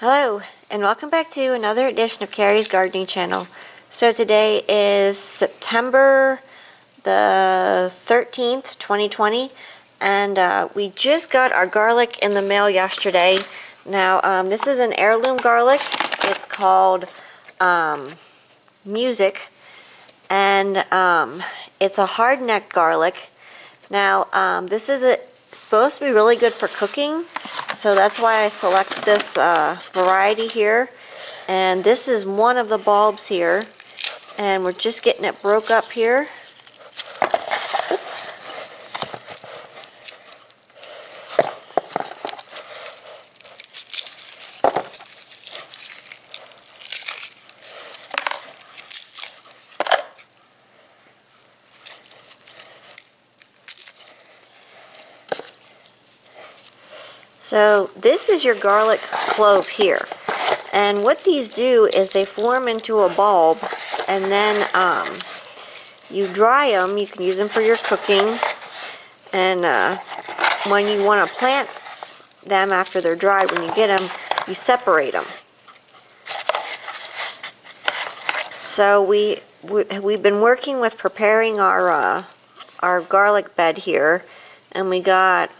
Hello, and welcome back to another edition of Carrie's Gardening Channel. So today is September the 13th, 2020, and we just got our garlic in the mail yesterday. Now, this is an heirloom garlic. It's called Music, and it's a hard-necked garlic. Now, this is supposed to be really good for cooking, so that's why I select this variety here. And this is one of the bulbs here, and we're just getting it broke up here. Oops. So this is your garlic clove here, and what these do is they form into a bulb, and then you dry them. You can use them for your cooking, and when you want to plant them after they're dry, when you get them, you separate them. So we've been working with preparing our garlic bed here, and we got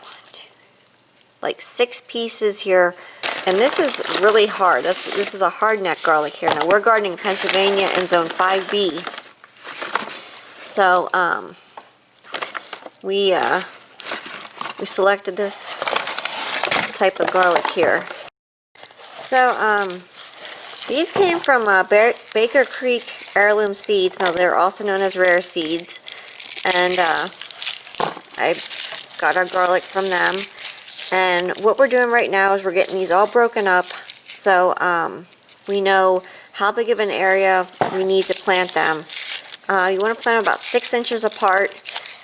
like 6 pieces here, and this is really hard. This is a hard-neck garlic here. Now we're gardening in Pennsylvania in zone 5B, so we selected this type of garlic here. So these came from Baker Creek heirloom seeds. Now they're also known as rare seeds, and I got our garlic from them. And what we're doing right now is we're getting these all broken up, so we know how big of an area we need to plant them. You want to plant them about 6 inches apart,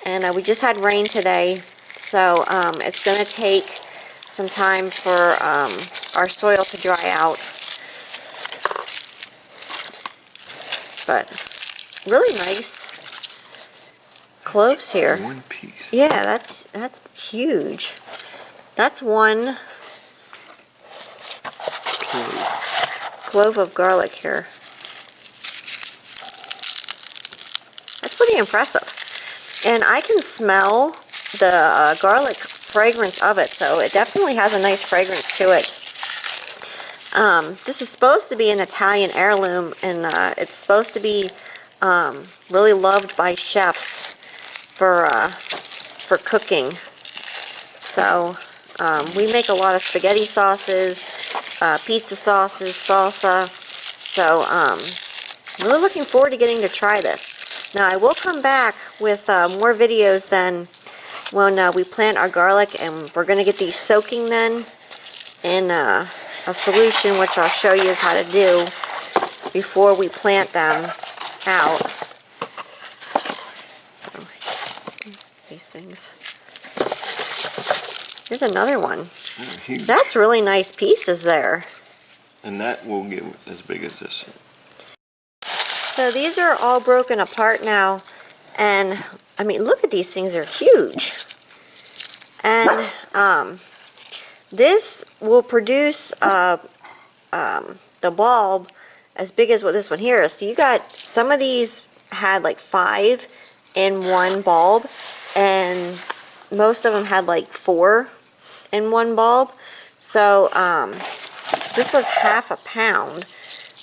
and we just had rain today, so it's going to take some time for our soil to dry out. But really nice cloves here. One piece. Yeah, that's huge. That's one clove of garlic here. That's pretty impressive. And I can smell the garlic fragrance of it, so it definitely has a nice fragrance to it. This is supposed to be an Italian heirloom, and it's supposed to be really loved by chefs for cooking. So we make a lot of spaghetti sauces, pizza sauces, salsa, so really looking forward to getting to try this. Now I will come back with more videos then when we plant our garlic, and we're going to get these soaking then in a solution, which I'll show you how to do before we plant them out. So, these things. Here's another one. That's really nice pieces there. And that will get as big as this. So these are all broken apart now, and I mean, look at these things, they're huge. And this will produce the bulb as big as what this one here is. So you got, some of these had like 5 in one bulb, and most of them had like 4 in one bulb. So this was half a pound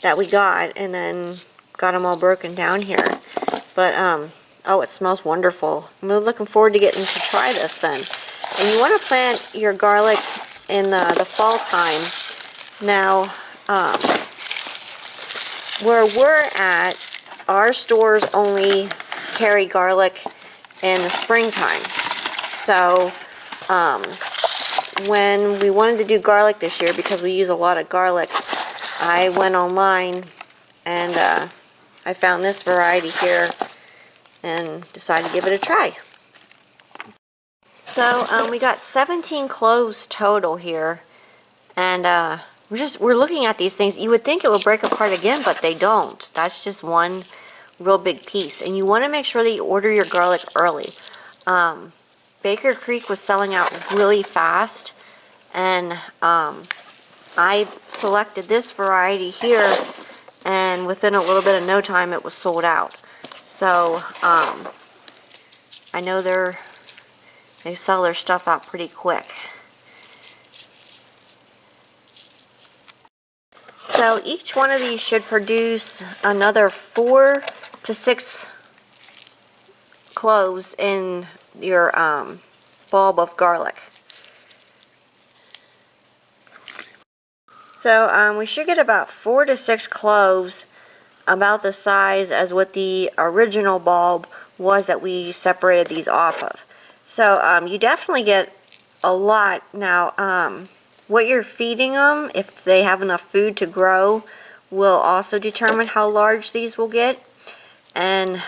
that we got, and then got them all broken down here. But oh, it smells wonderful. I'm really looking forward to getting to try this then. And you want to plant your garlic in the fall time. Now where we're at, our stores only carry garlic in the springtime. So when we wanted to do garlic this year, because we use a lot of garlic, I went online and I found this variety here and decided to give it a try. So we got 17 cloves total here, and we're looking at these things. You would think it would break apart again, but they don't. That's just one real big piece, and you want to make sure that you order your garlic early. Baker Creek was selling out really fast, and I selected this variety here, and within a little bit of no time it was sold out. So I know they sell their stuff out pretty quick. So each one of these should produce another 4 to 6 cloves in your bulb of garlic. So we should get about 4 to 6 cloves, about the size as what the original bulb was that we separated these off of. So you definitely get a lot. Now what you're feeding them, if they have enough food to grow, will also determine how large these will get. And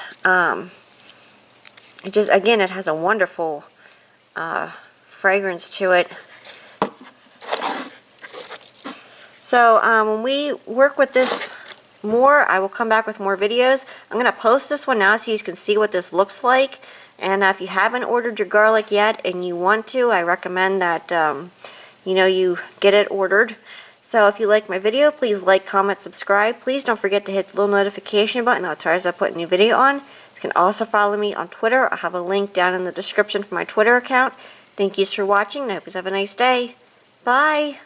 it just, again, it has a wonderful fragrance to it. So when we work with this more, I will come back with more videos. I'm going to post this one now so you can see what this looks like. And if you haven't ordered your garlic yet and you want to, I recommend that you get it ordered. So if you like my video, please like, comment, subscribe. Please don't forget to hit the little notification button. That'll tell us I put a new video on. You can also follow me on Twitter. I'll have a link down in the description for my Twitter account. Thank you for watching. I hope you have a nice day. Bye.